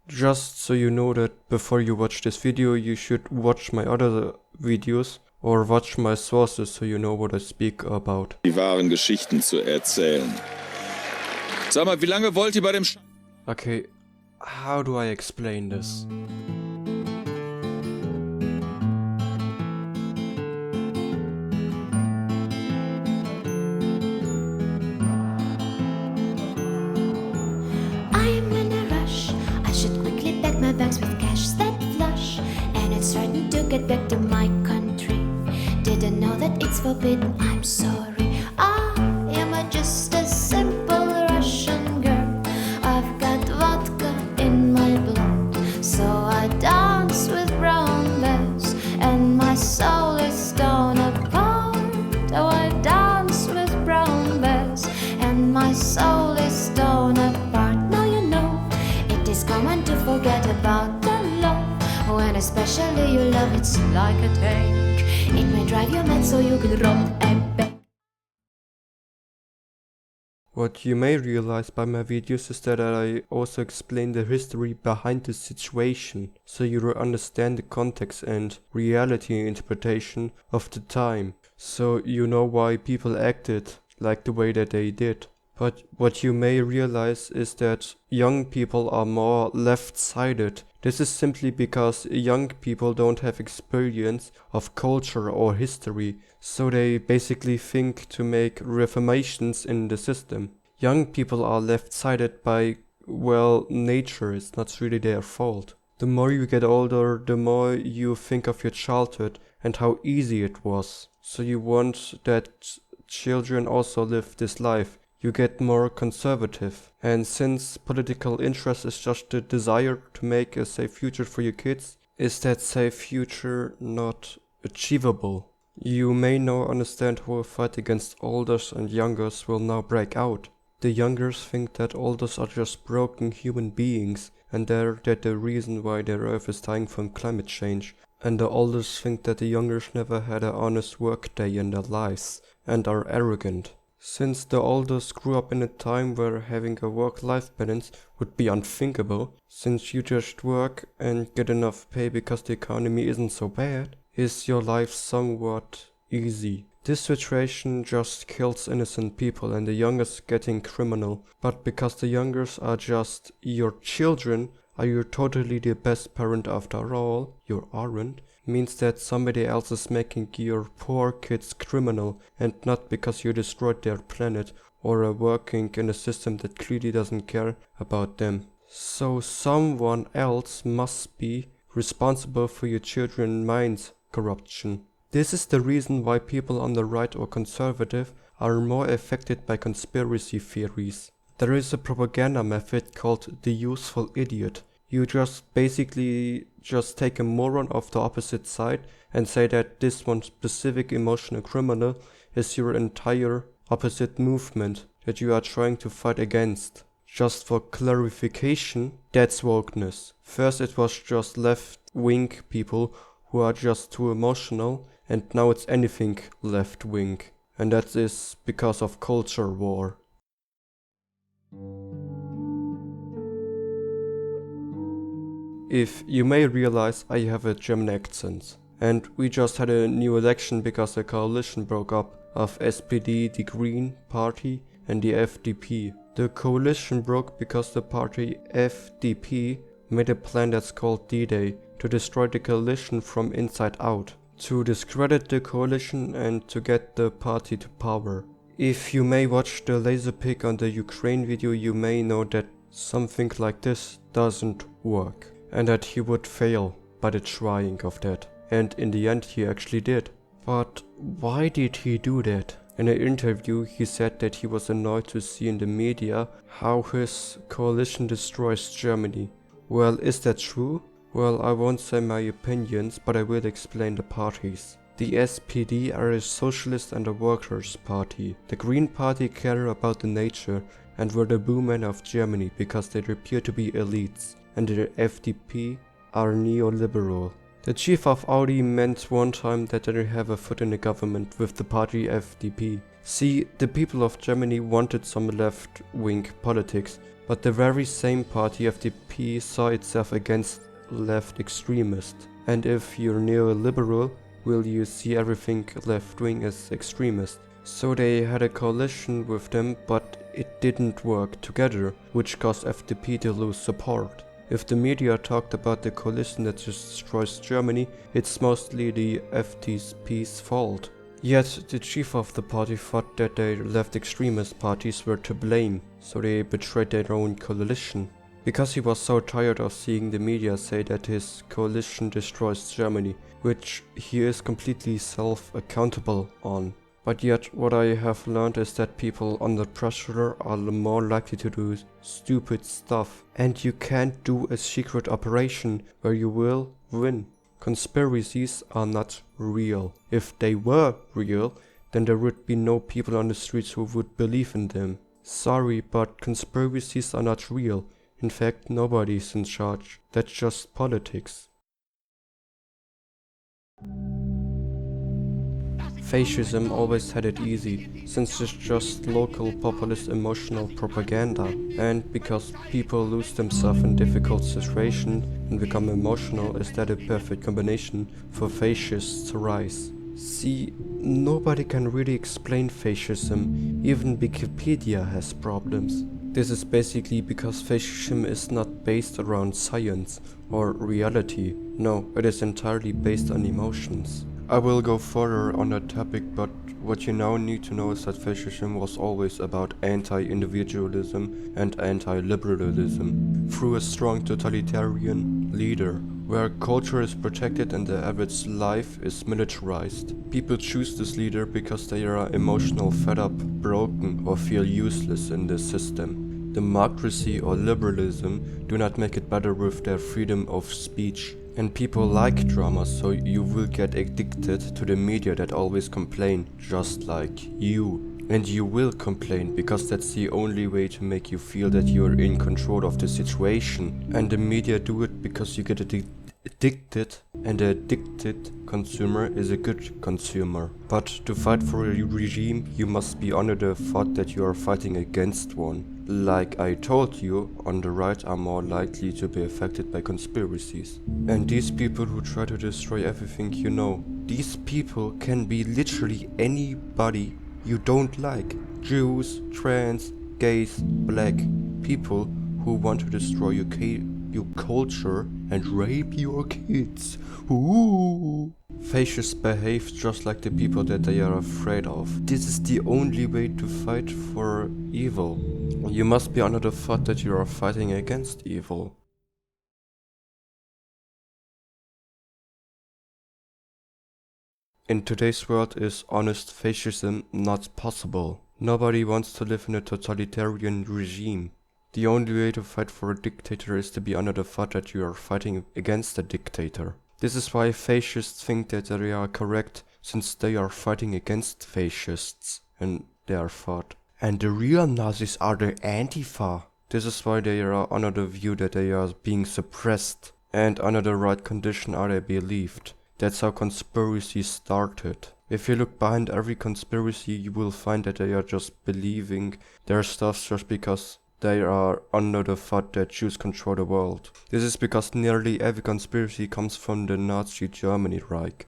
Just so you know that before you watch this video, you should watch my other videos or watch my sources so you know what I speak about. Die wahren Geschichten zu erzählen. Sag mal, wie lange wollt ihr bei dem Okay, how do I explain this? I'm in a rush. I should quickly pack my bags with cash that flush. And it's starting to get back to my country. Didn't know that it's forbidden, I'm sorry. I am just a simple Russian girl. I've got vodka in my blood. So I dance with brown bears. And my soul is torn apart. Oh, I dance with brown bears. And my soul is torn apart. Now you know it is common to forget about the love. When especially you love, it's like a tank. It may drive you mad so you can rob and beg. What you may realize by my videos is that I also explain the history behind the situation, so you will understand the context and reality interpretation of the time, so you know why people acted like the way that they did. But what you may realize is that young people are more left-sided. This is simply because young people don't have experience of culture or history, so they basically think to make reformations in the system. Young people are left-sided by, well, nature. It's not really their fault. The more you get older, the more you think of your childhood and how easy it was. So you want that children also live this life. You get more conservative. And since political interest is just the desire to make a safe future for your kids, is that safe future not achievable? You may now understand how a fight against olders and youngers will now break out. The youngers think that olders are just broken human beings and they're the reason why their earth is dying from climate change. And the olders think that the youngers never had an honest work day in their lives and are arrogant. Since the olders grew up in a time where having a work-life balance would be unthinkable, since you just work and get enough pay because the economy isn't so bad, is your life somewhat easy. This situation just kills innocent people and the youngest getting criminal, but because the youngers are just your children, are you totally the best parent after all? You aren't. Means that somebody else is making your poor kids criminal and not because you destroyed their planet or are working in a system that clearly doesn't care about them. So someone else must be responsible for your children's minds corruption. This is the reason why people on the right or conservative are more affected by conspiracy theories. There is a propaganda method called the useful idiot. You just basically just take a moron of the opposite side and say that this one specific emotional criminal is your entire opposite movement that you are trying to fight against. Just for clarification, that's wokeness. First it was just left-wing people who are just too emotional, and now it's anything left-wing. And that is because of culture war. If you may realize, I have a German accent. And we just had a new election because the coalition broke up of SPD, the Green Party, and the FDP. The coalition broke because the party FDP made a plan that's called D-Day to destroy the coalition from inside out, to discredit the coalition and to get the party to power. If you may watch the laser pic on the Ukraine video, you may know that something like this doesn't work. And that he would fail by the trying of that. And in the end he actually did. But why did he do that? In an interview he said that he was annoyed to see in the media how his coalition destroys Germany. Well, is that true? Well, I won't say my opinions, but I will explain the parties. The SPD are a socialist and a workers' party. The Green Party care about the nature and were the boogeyman of Germany because they appear to be elites. And the FDP are neoliberal. The chief of Audi meant one time that they have a foot in the government with the party FDP. See, the people of Germany wanted some left-wing politics, But the very same party, FDP, saw itself against left extremists. And if you're neoliberal, will you see everything left-wing as extremist? So they had a coalition with them, but it didn't work together, which caused FDP to lose support. If the media talked about the coalition that destroys Germany, it's mostly the FDP's fault. Yet the chief of the party thought that the left extremist parties were to blame, so they betrayed their own coalition. Because he was so tired of seeing the media say that his coalition destroys Germany, which he is completely self-accountable on. But yet what I have learned is that people under pressure are more likely to do stupid stuff. And you can't do a secret operation where you will win. Conspiracies are not real. If they were real, then there would be no people on the streets who would believe in them. Sorry, but conspiracies are not real. In fact, nobody's in charge. That's just politics. Fascism always had it easy, since it's just local populist emotional propaganda, and because people lose themselves in difficult situations and become emotional, is that a perfect combination for fascists to rise. See, nobody can really explain fascism, even Wikipedia has problems. This is basically because fascism is not based around science or reality. No, it is entirely based on emotions. I will go further on that topic, but what you now need to know is that fascism was always about anti-individualism and anti-liberalism through a strong totalitarian leader, where culture is protected and the average life is militarized. People choose this leader because they are emotional, fed up, broken, or feel useless in this system. Democracy or liberalism do not make it better with their freedom of speech. And people like drama, so you will get addicted to the media that always complain, just like you. And you will complain, because that's the only way to make you feel that you're in control of the situation. And the media do it because you get addicted, and the addicted consumer is a good consumer. But to fight for a regime, you must be under the thought that you are fighting against one. Like I told you, on the right are more likely to be affected by conspiracies. And these people who try to destroy everything you know, these people can be literally anybody you don't like. Jews, trans, gays, black, people who want to destroy your culture and rape your kids. Ooh. Fascists behave just like the people that they are afraid of. This is the only way to fight for evil. You must be under the thought that you are fighting against evil. In today's world is honest fascism not possible. Nobody wants to live in a totalitarian regime. The only way to fight for a dictator is to be under the thought that you are fighting against a dictator. This is why fascists think that they are correct, since they are fighting against fascists, and they are fought. And the real Nazis are the Antifa. This is why they are under the view that they are being suppressed, and under the right condition are they believed. That's how conspiracies started. If you look behind every conspiracy, you will find that they are just believing their stuff just because they are under the thought that Jews control the world. This is because nearly every conspiracy comes from the Nazi Germany Reich.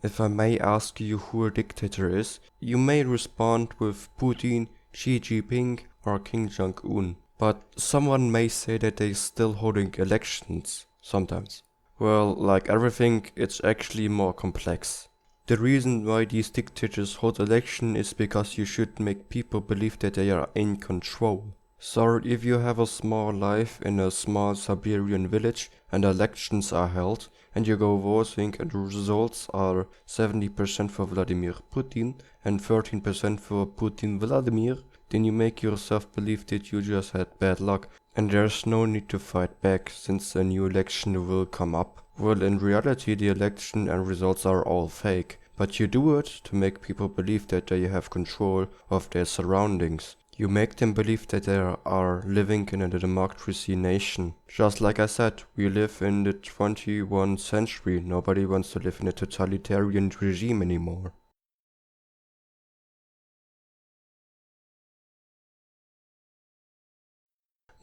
If I may ask you who a dictator is, you may respond with Putin, Xi Jinping or Kim Jong-un. But someone may say that they're still holding elections, sometimes. Well, like everything, it's actually more complex. The reason why these dictators hold election is because you should make people believe that they are in control. So if you have a small life in a small Siberian village and elections are held and you go voting and the results are 70% for Vladimir Putin and 13% for Putin Vladimir, then you make yourself believe that you just had bad luck and there's no need to fight back since a new election will come up. Well, in reality the election and results are all fake, but you do it to make people believe that they have control of their surroundings. You make them believe that they are living in a democracy nation. Just like I said, we live in the 21st century. Nobody wants to live in a totalitarian regime anymore.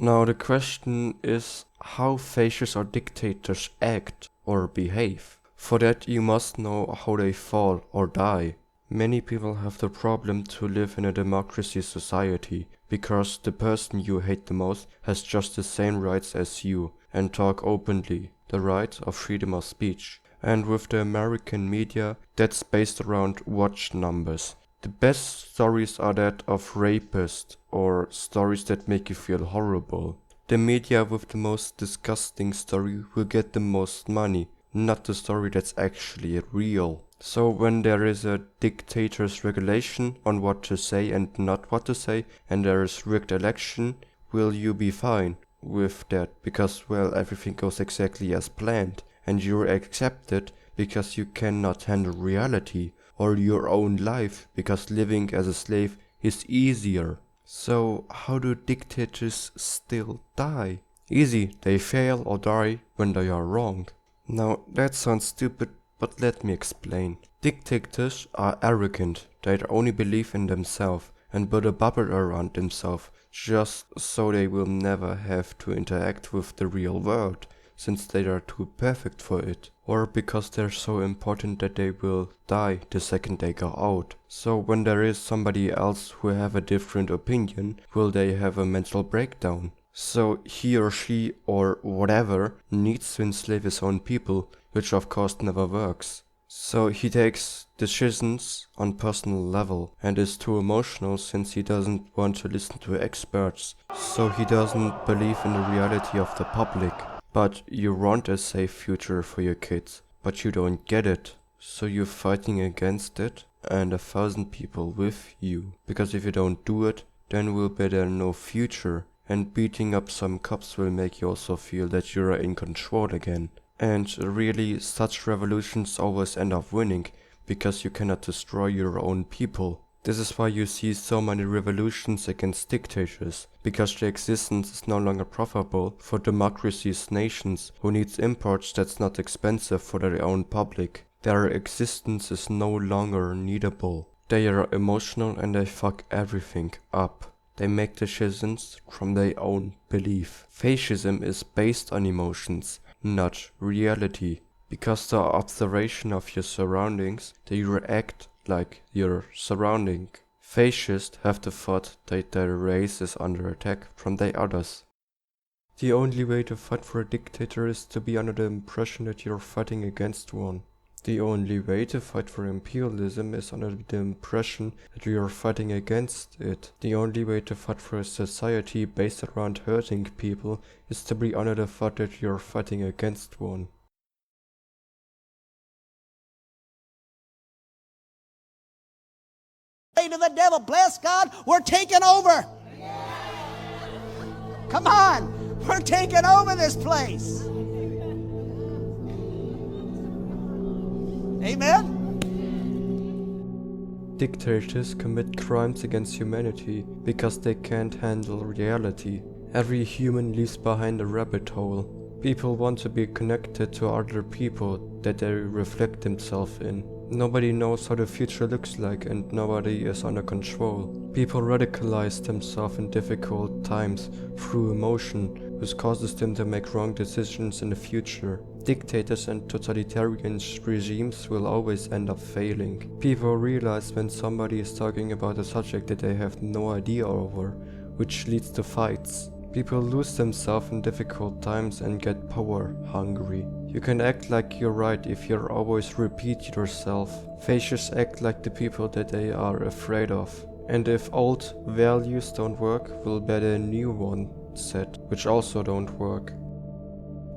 Now the question is how fascists or dictators act or behave. For that you must know how they fall or die. Many people have the problem to live in a democracy society because the person you hate the most has just the same rights as you and talk openly, the right of freedom of speech. And with the American media, that's based around watch numbers. The best stories are that of rapists or stories that make you feel horrible. The media with the most disgusting story will get the most money, not the story that's actually real. So when there is a dictator's regulation on what to say and not what to say, and there is rigged election, will you be fine with that? Because, well, everything goes exactly as planned, and you accept it because you cannot handle reality or your own life, because living as a slave is easier. So how do dictators still die? Easy, they fail or die when they are wrong. Now that sounds stupid, but let me explain. Dictators are arrogant, they only believe in themselves and build a bubble around themselves just so they will never have to interact with the real world, since they are too perfect for it, or because they're so important that they will die the second they go out. So when there is somebody else who have a different opinion, will they have a mental breakdown? So he or she or whatever needs to enslave his own people, which of course never works. So he takes decisions on personal level and is too emotional since he doesn't want to listen to experts. So he doesn't believe in the reality of the public. But you want a safe future for your kids, but you don't get it. So you're fighting against it and 1,000 people with you. Because if you don't do it, then will be there no future. And beating up some cops will make you also feel that you're in control again. And really, such revolutions always end up winning, because you cannot destroy your own people. This is why you see so many revolutions against dictators, because their existence is no longer profitable for democracy's nations who needs imports that's not expensive for their own public. Their existence is no longer needable. They are emotional and they fuck everything up. They make decisions from their own belief. Fascism is based on emotions, not reality. Because the observation of your surroundings, they react like your surrounding. Fascists have the thought that their race is under attack from the others. The only way to fight for a dictator is to be under the impression that you're fighting against one. The only way to fight for imperialism is under the impression that we are fighting against it. The only way to fight for a society based around hurting people is to be under the thought that you are fighting against one. To the devil, bless God, we're taking over. Come on, we're taking over this place. Amen. Dictators commit crimes against humanity because they can't handle reality. Every human leaves behind a rabbit hole. People want to be connected to other people that they reflect themselves in. Nobody knows how the future looks like and nobody is under control. People radicalize themselves in difficult times through emotion, which causes them to make wrong decisions in the future. Dictators and totalitarian regimes will always end up failing. People realize when somebody is talking about a subject that they have no idea over, which leads to fights. People lose themselves in difficult times and get power hungry. You can act like you're right if you always repeat yourself. Fascists act like the people that they are afraid of. And if old values don't work, will better new one set, which also don't work.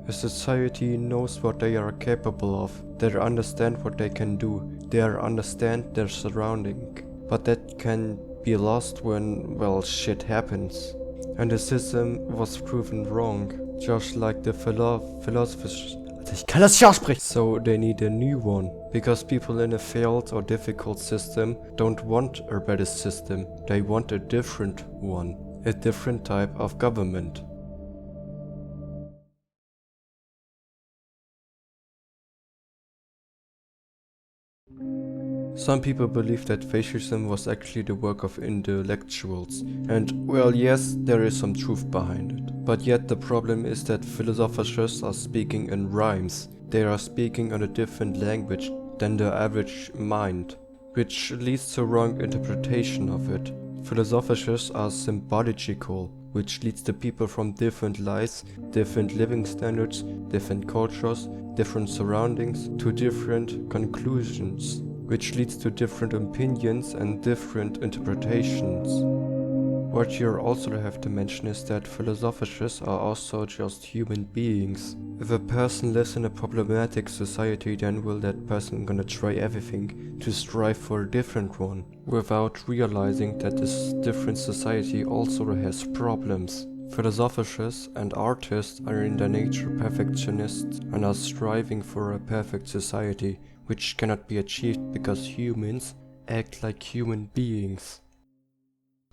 A society knows what they are capable of. They understand what they can do. They understand their surrounding. But that can be lost when, well, shit happens. And the system was proven wrong, just like the philosophers. So they need a new one, because people in a failed or difficult system don't want a better system, they want a different one, a different type of government. Some people believe that fascism was actually the work of intellectuals, and well, yes, there is some truth behind it. But yet the problem is that philosophers are speaking in rhymes. They are speaking on a different language than the average mind, which leads to wrong interpretation of it. Philosophers are symbological, which leads to people from different lives, different living standards, different cultures, different surroundings, to different conclusions, which leads to different opinions and different interpretations. What you also have to mention is that philosophers are also just human beings. If a person lives in a problematic society, then will that person gonna try everything to strive for a different one, without realizing that this different society also has problems. Philosophers and artists are in their nature perfectionists and are striving for a perfect society, which cannot be achieved because humans act like human beings.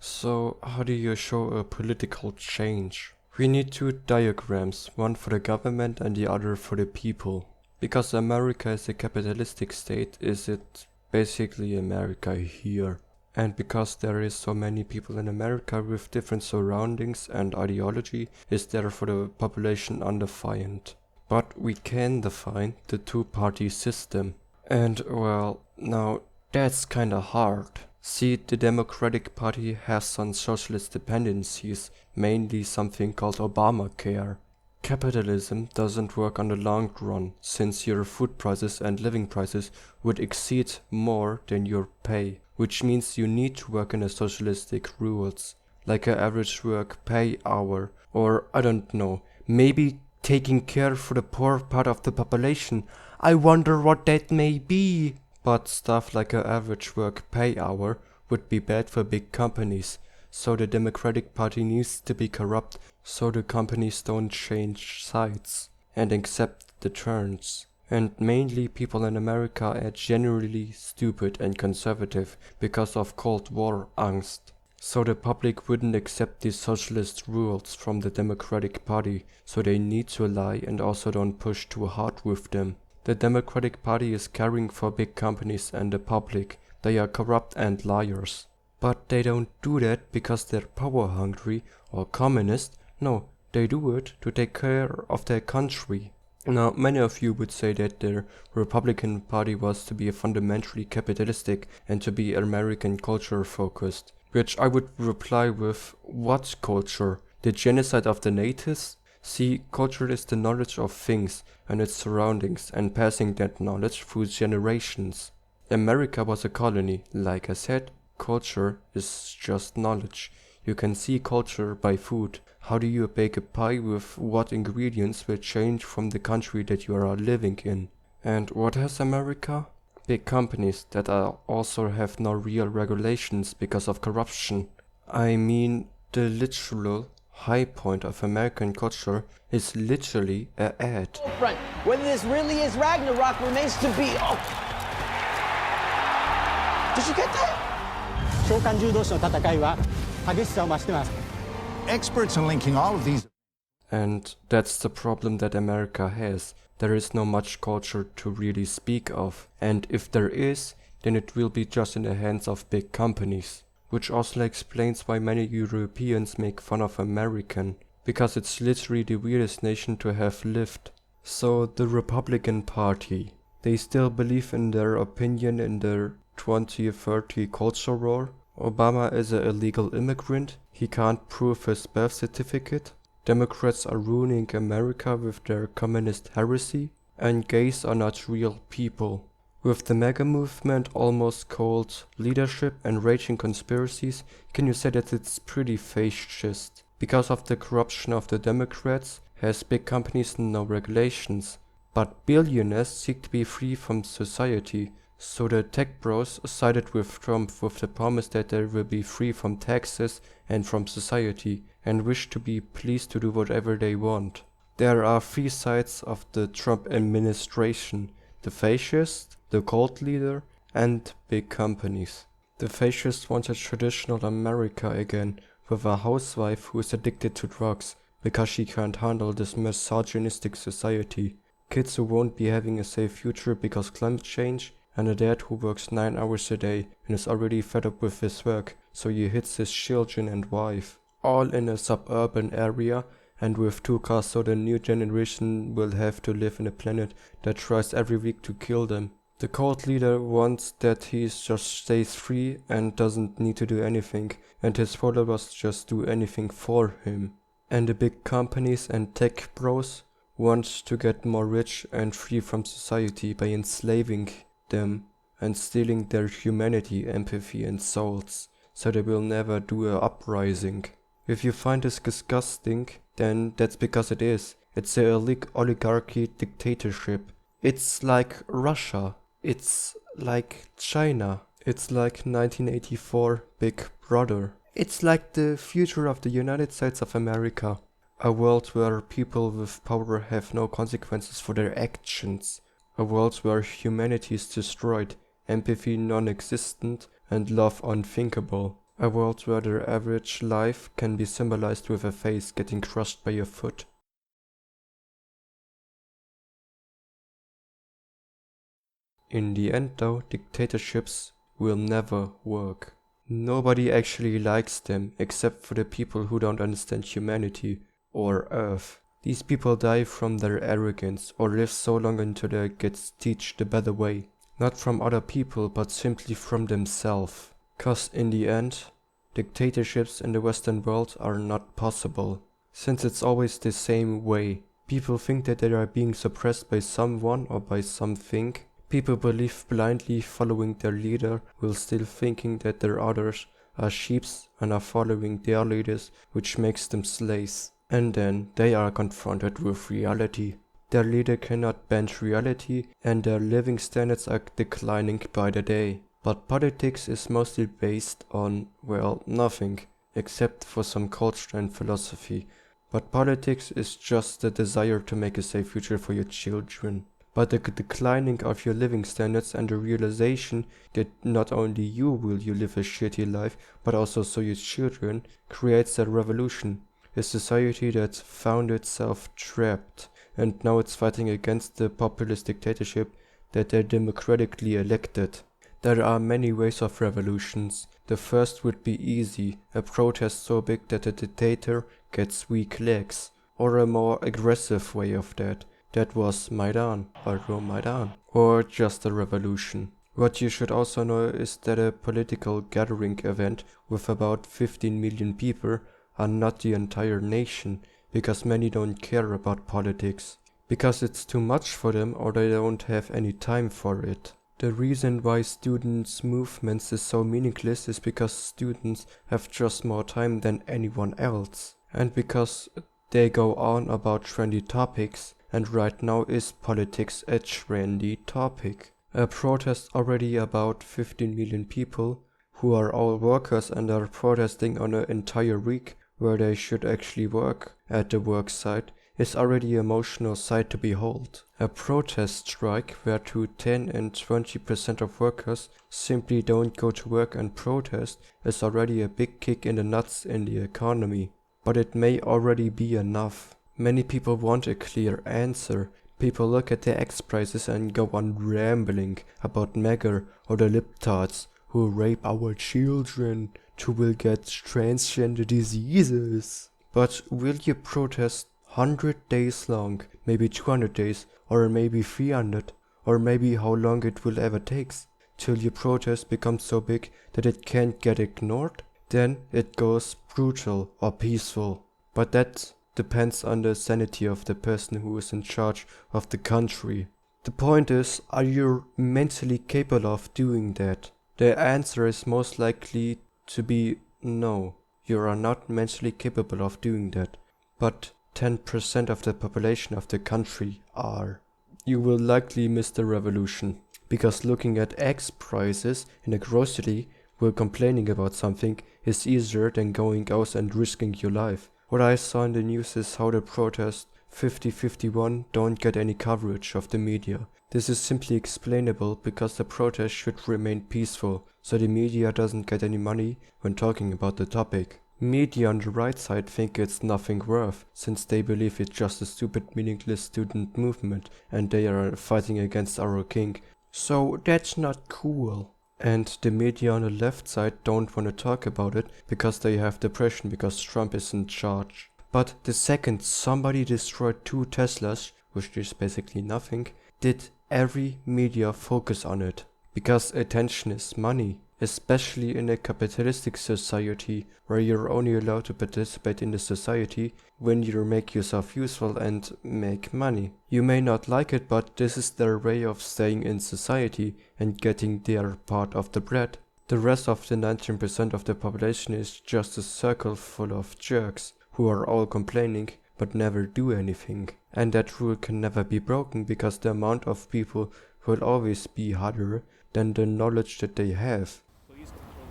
So, how do you show a political change? We need two diagrams, one for the government and the other for the people. Because America is a capitalistic state, is it basically America here? And because there is so many people in America with different surroundings and ideology, is therefore the population undefined. But we can define the two-party system. And well, now that's kinda hard. See, the Democratic Party has some socialist dependencies, mainly something called Obamacare. Capitalism doesn't work on the long run, since your food prices and living prices would exceed more than your pay, which means you need to work in a socialistic rules, like an average work pay hour, or I don't know, maybe taking care for the poor part of the population. I wonder what that may be. But stuff like an average work pay hour would be bad for big companies, so the Democratic Party needs to be corrupt so the companies don't change sides and accept the terms. And mainly people in America are generally stupid and conservative because of Cold War angst. So the public wouldn't accept these socialist rules from the Democratic Party, so they need to lie and also don't push too hard with them. The Democratic Party is caring for big companies and the public. They are corrupt and liars. But they don't do that because they're power hungry or communist. No, they do it to take care of their country. Now, many of you would say that the Republican Party was to be fundamentally capitalistic and to be American culture focused. Which I would reply with, what culture? The genocide of the natives? See, culture is the knowledge of things and its surroundings and passing that knowledge through generations. America was a colony. Like I said, culture is just knowledge. You can see culture by food. How do you bake a pie with what ingredients will change from the country that you are living in? And what has America? Big companies that also have no real regulations because of corruption. I mean, the literal high point of American culture is literally an ad. Front. Whether this really is Ragnarok remains to be. Oh. Did you get that? Experts are linking all of these. And that's the problem that America has. There is no much culture to really speak of. And if there is, then it will be just in the hands of big companies. Which also explains why many Europeans make fun of American, because it's literally the weirdest nation to have lived. So the Republican Party, they still believe in their opinion in their 2030 culture war. Obama is an illegal immigrant, he can't prove his birth certificate. Democrats are ruining America with their communist heresy, and gays are not real people. With the MAGA movement almost called leadership and raging conspiracies, can you say that it's pretty fascist? Because of the corruption of the Democrats, has big companies no regulations. But billionaires seek to be free from society, so the tech bros sided with Trump with the promise that they will be free from taxes and from society, and wish to be pleased to do whatever they want. There are three sides of the Trump administration: the fascist, the cult leader, and big companies. The fascists want a traditional America again, with a housewife who is addicted to drugs because she can't handle this misogynistic society, kids who won't be having a safe future because climate change, and a dad who works 9 hours a day and is already fed up with his work, so he hits his children and wife, all in a suburban area, and with 2 cars, so the new generation will have to live in a planet that tries every week to kill them. The cult leader wants that he just stays free and doesn't need to do anything, and his followers just do anything for him. And the big companies and tech bros want to get more rich and free from society by enslaving them and stealing their humanity, empathy and souls, so they will never do a uprising. If you find this disgusting, then that's because it is. It's a oligarchy dictatorship. It's like Russia. It's like China. It's like 1984 Big Brother. It's like the future of the United States of America. A world where people with power have no consequences for their actions. A world where humanity is destroyed, empathy non-existent, and love unthinkable. A world where their average life can be symbolized with a face getting crushed by a foot. In the end though, dictatorships will never work. Nobody actually likes them, except for the people who don't understand humanity or Earth. These people die from their arrogance, or live so long until they get teach the better way. Not from other people, but simply from themselves. Cause in the end, dictatorships in the Western world are not possible. Since it's always the same way. People think that they are being suppressed by someone or by something. People believe blindly following their leader while still thinking that their others are sheeps and are following their leaders, which makes them slaves. And then they are confronted with reality. Their leader cannot bend reality and their living standards are declining by the day. But politics is mostly based on, well, nothing, except for some culture and philosophy. But politics is just the desire to make a safe future for your children. But the declining of your living standards and the realization that not only you will live a shitty life, but also so your children, creates a revolution. A society that found itself trapped, and now it's fighting against the populist dictatorship that they democratically elected. There are many ways of revolutions. The first would be easy, a protest so big that the dictator gets weak legs. Or a more aggressive way of that. That was Maidan, Maidan. Or just a revolution. What you should also know is that a political gathering event with about 15 million people are not the entire nation, because many don't care about politics. Because it's too much for them or they don't have any time for it. The reason why students' movements is so meaningless is because students have just more time than anyone else. And because they go on about trendy topics, and right now is politics a trendy topic. A protest already about 15 million people, who are all workers and are protesting on an entire week where they should actually work at the work site, is already an emotional sight to behold. A protest strike where 10 and 20% of workers simply don't go to work and protest is already a big kick in the nuts in the economy. But it may already be enough. Many people want a clear answer. People look at the X prices and go on rambling about MAGA or the libtards who rape our children who will get transgender diseases. But will you protest 100 days long, maybe 200 days, or maybe 300, or maybe how long it will ever takes, till your protest becomes so big that it can't get ignored? Then it goes brutal or peaceful. But that depends on the sanity of the person who is in charge of the country. The point is, are you mentally capable of doing that? The answer is most likely to be no. You are not mentally capable of doing that. But 10% of the population of the country are. You will likely miss the revolution. Because looking at eggs prices in a grocery while complaining about something is easier than going out and risking your life. What I saw in the news is how the protest 50-51 don't get any coverage of the media. This is simply explainable because the protest should remain peaceful, so the media doesn't get any money when talking about the topic. Media on the right side think it's nothing worth, since they believe it's just a stupid meaningless student movement and they are fighting against our king. So that's not cool. And the media on the left side don't want to talk about it because they have depression because Trump is in charge. But the second somebody destroyed 2 Teslas, which is basically nothing, did every media focus on it. Because attention is money, especially in a capitalistic society where you're only allowed to participate in the society when you make yourself useful and make money. You may not like it, but this is their way of staying in society and getting their part of the bread. The rest of the 19% of the population is just a circle full of jerks who are all complaining but never do anything. And that rule can never be broken because the amount of people will always be harder than the knowledge that they have.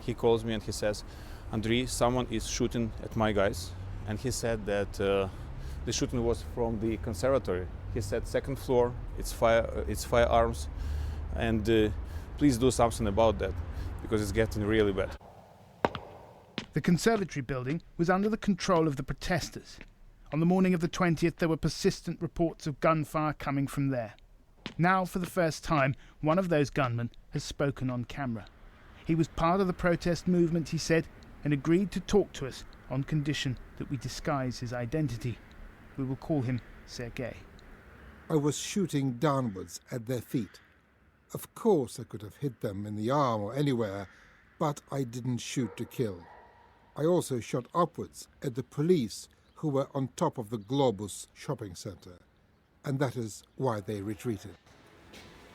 He calls me and he says, Andrei, someone is shooting at my guys. And he said that the shooting was from the conservatory. He said, 2nd floor, it's firearms, and please do something about that because it's getting really bad. The conservatory building was under the control of the protesters. On the morning of the 20th, there were persistent reports of gunfire coming from there. Now, for the first time, one of those gunmen has spoken on camera. He was part of the protest movement, he said, and agreed to talk to us on condition that we disguise his identity. We will call him Sergei. I was shooting downwards at their feet. Of course I could have hit them in the arm or anywhere, but I didn't shoot to kill. I also shot upwards at the police who were on top of the Globus shopping center, and that is why they retreated.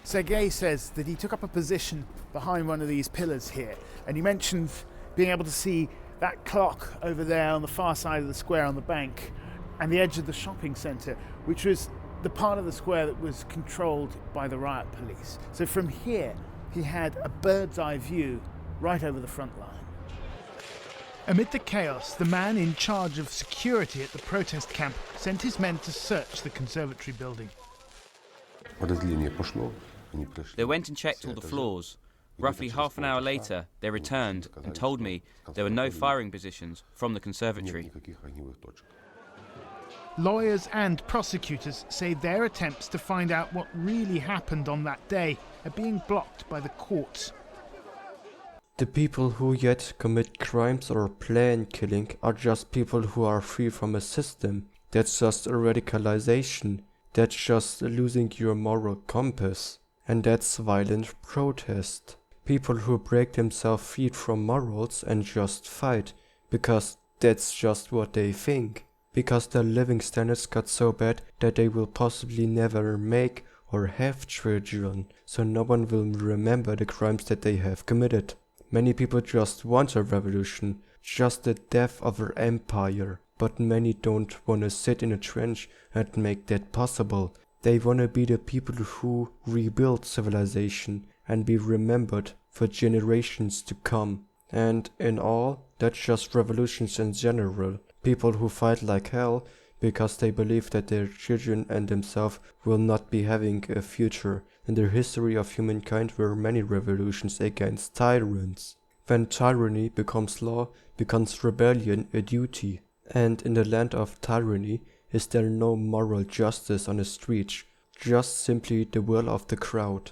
Sergei says that he took up a position behind one of these pillars here, and he mentions being able to see that clock over there on the far side of the square on the bank and the edge of the shopping centre, which was the part of the square that was controlled by the riot police. So from here, he had a bird's eye view right over the front line. Amid the chaos, the man in charge of security at the protest camp sent his men to search the conservatory building. They went and checked all the floors. Roughly half an hour later, they returned and told me there were no firing positions from the conservatory. Lawyers and prosecutors say their attempts to find out what really happened on that day are being blocked by the courts. The people who yet commit crimes or plan killing are just people who are free from a system. That's just a radicalization. That's just losing your moral compass. And that's violent protest. People who break themselves free from morals and just fight, because that's just what they think. Because their living standards got so bad that they will possibly never make or have children, so no one will remember the crimes that they have committed. Many people just want a revolution, just the death of an empire, but many don't want to sit in a trench and make that possible. They want to be the people who rebuild civilization and be remembered for generations to come. And in all, that's just revolutions in general. People who fight like hell because they believe that their children and themselves will not be having a future. In the history of humankind were many revolutions against tyrants. When tyranny becomes law, becomes rebellion a duty. And in the land of tyranny, is there no moral justice on the streets, just simply the will of the crowd.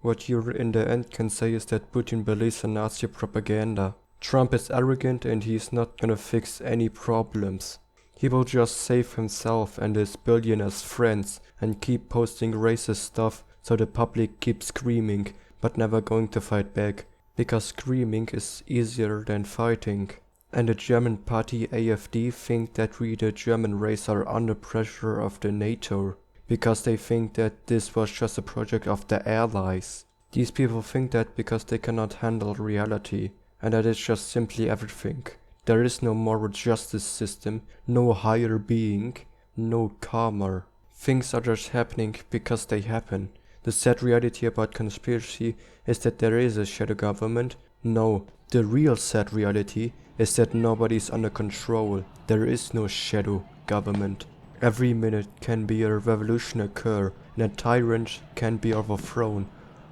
What you in the end can say is that Putin believes in Nazi propaganda. Trump is arrogant and he's not gonna fix any problems. He will just save himself and his billionaires' friends and keep posting racist stuff so the public keeps screaming but never going to fight back. Because screaming is easier than fighting. And the German party AfD think that we the German race are under pressure of the NATO. Because they think that this was just a project of the Allies. These people think that because they cannot handle reality. And that is just simply everything. There is no moral justice system, no higher being, no karma. Things are just happening because they happen. The sad reality about conspiracy is that there is a shadow government. No, the real sad reality is that nobody is under control. There is no shadow government. Every minute can be a revolution occur and a tyrant can be overthrown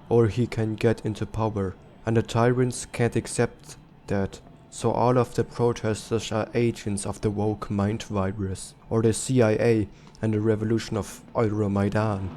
or he can get into power. And the tyrants can't accept that. So all of the protesters are agents of the woke mind virus or the CIA and the revolution of Euromaidan.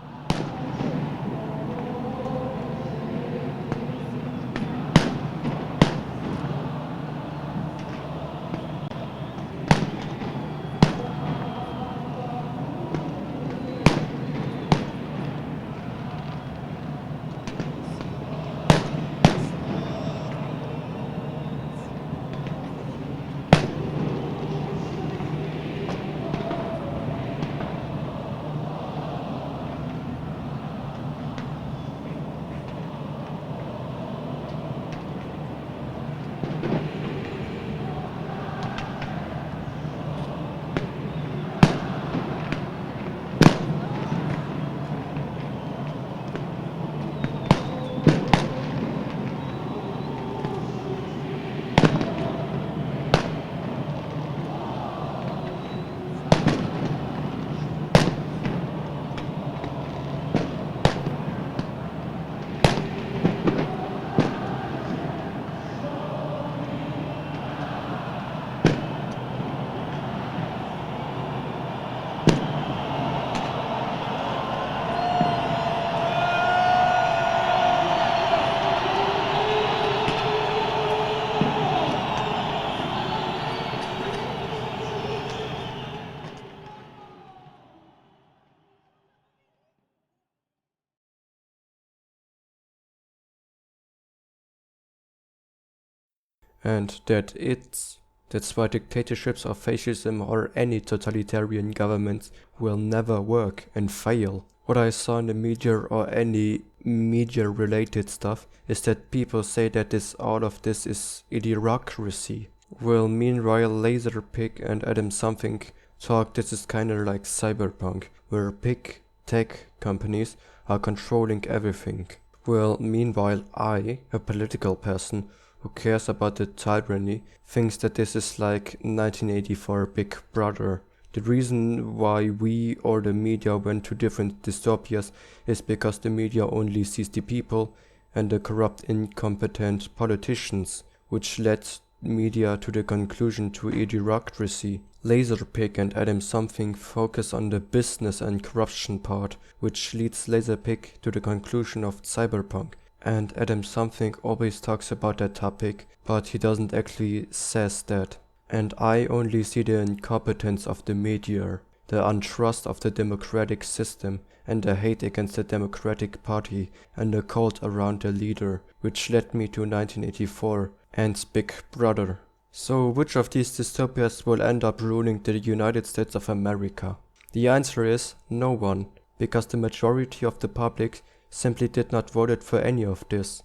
And that's why dictatorships or fascism or any totalitarian governments will never work and fail. What I saw in the media or any media related stuff is that people say that all of this is idiocracy. Well, meanwhile Laserpig and Adam Something talk this is kinda like cyberpunk, where big tech companies are controlling everything. Well, meanwhile I, a political person who cares about the tyranny, thinks that this is like 1984 Big Brother. The reason why we or the media went to different dystopias is because the media only sees the people and the corrupt, incompetent politicians, which led media to the conclusion to idiocracy. Laserpig and Adam Something focus on the business and corruption part, which leads Laserpig to the conclusion of cyberpunk. And Adam Something always talks about that topic, but he doesn't actually says that. And I only see the incompetence of the media, the untrust of the democratic system, and the hate against the Democratic Party and the cult around the leader, which led me to 1984 and Big Brother. So which of these dystopias will end up ruling the United States of America? The answer is no one, because the majority of the public simply did not vote for any of this.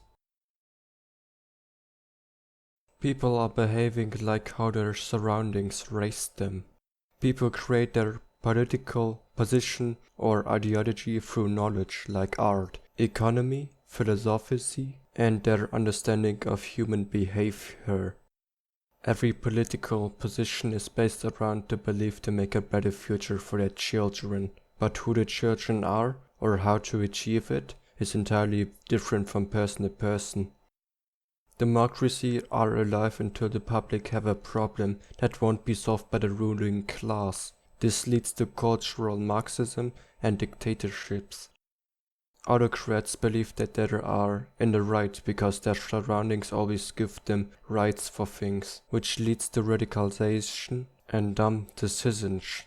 People are behaving like how their surroundings raised them. People create their political position or ideology through knowledge like art, economy, philosophy, and their understanding of human behavior. Every political position is based around the belief to make a better future for their children, but who the children are or how to achieve it is entirely different from person to person. Democracy are alive until the public have a problem that won't be solved by the ruling class. This leads to cultural Marxism and dictatorships. Autocrats believe that they are in the right because their surroundings always give them rights for things, which leads to radicalization and dumb decisions.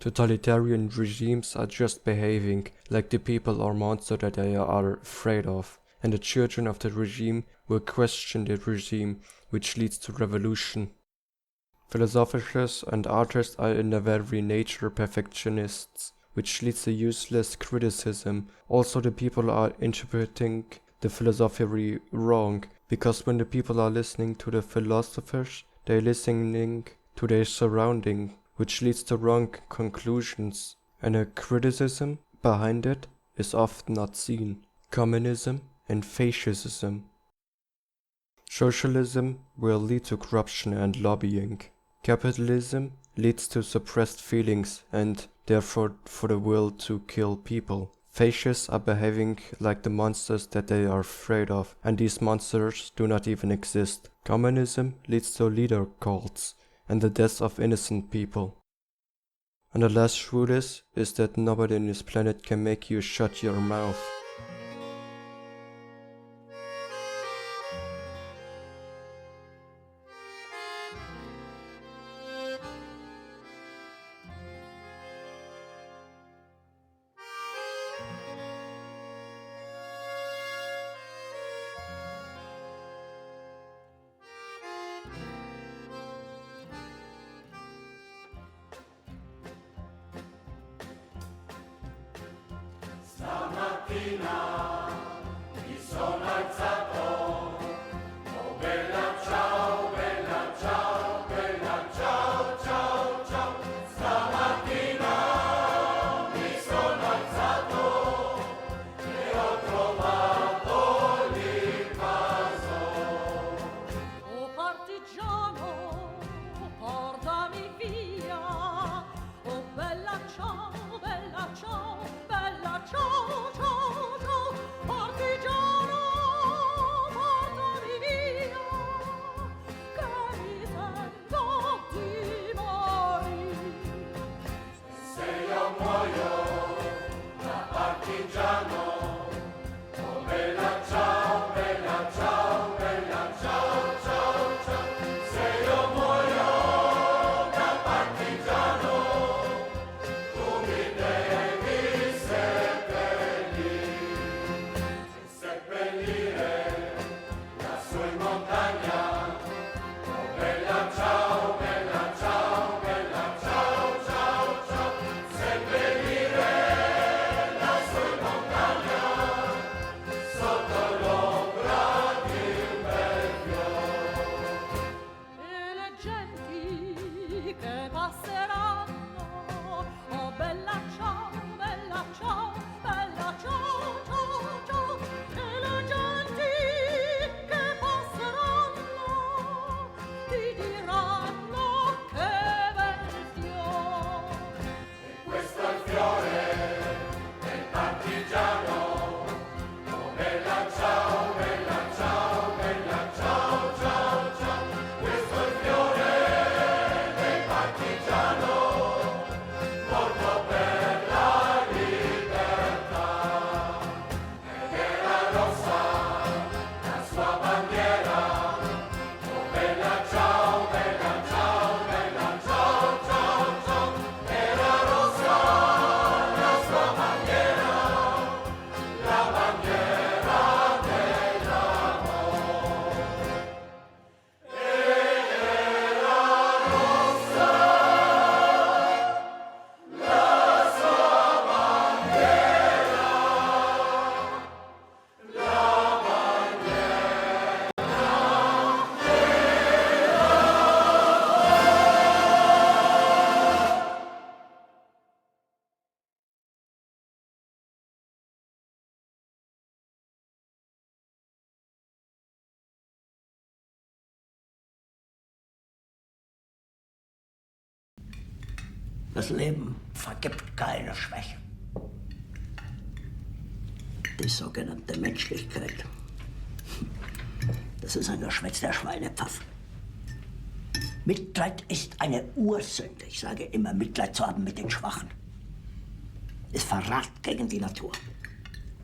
Totalitarian regimes are just behaving like the people or monster that they are afraid of, and the children of the regime will question the regime, which leads to revolution. Philosophers and artists are in their very nature perfectionists, which leads to useless criticism. Also, the people are interpreting the philosophy wrong, because when the people are listening to the philosophers, they're listening to their surrounding, which leads to wrong conclusions, and a criticism behind it is often not seen. Communism and fascism. Socialism will lead to corruption and lobbying. Capitalism leads to suppressed feelings and therefore for the will to kill people. Fascists are behaving like the monsters that they are afraid of, and these monsters do not even exist. Communism leads to leader cults and the deaths of innocent people. And the last truth is that nobody on this planet can make you shut your mouth. genti che passeranno. Oh bella ciao, bella ciao, bella ciao, ciao, ciao. E le genti che passeranno ti diranno che bel fiore. E questo è il fiore del partigiano. Oh bella ciao, bella ciao, bella ciao, ciao, ciao. Questo è il fiore del partigiano, morto per la libertà. Ed era rossa la sua bandiera. Oh bella ciao, bella ciao, bella ciao, ciao, ciao. Era rossa la sua bandiera, la bandiera dell'amore. Ed era rossa la sua bandiera, la bandiera. Das Leben vergibt keine Schwäche. Die sogenannte Menschlichkeit, das ist ein Geschwätz der Schweinepfaffen. Mitleid ist eine Ursünde. Ich sage immer, Mitleid zu haben mit den Schwachen ist Verrat gegen die Natur.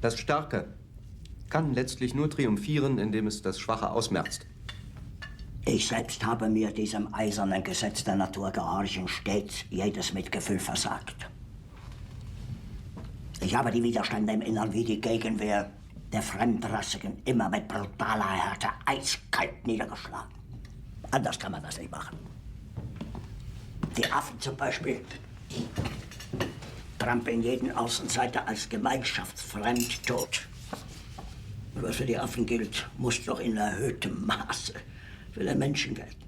Das Starke kann letztlich nur triumphieren, indem es das Schwache ausmerzt. Ich selbst habe mir diesem eisernen Gesetz der Natur gehorchen stets jedes Mitgefühl versagt. Ich habe die Widerstände im Innern wie die Gegenwehr der Fremdrassigen immer mit brutaler Härte eiskalt niedergeschlagen. Anders kann man das nicht machen. Die Affen zum Beispiel trampeln jeden Außenseiter als gemeinschaftsfremd tot. Und was für die Affen gilt, muss doch in erhöhtem Maße für den Menschen gelten.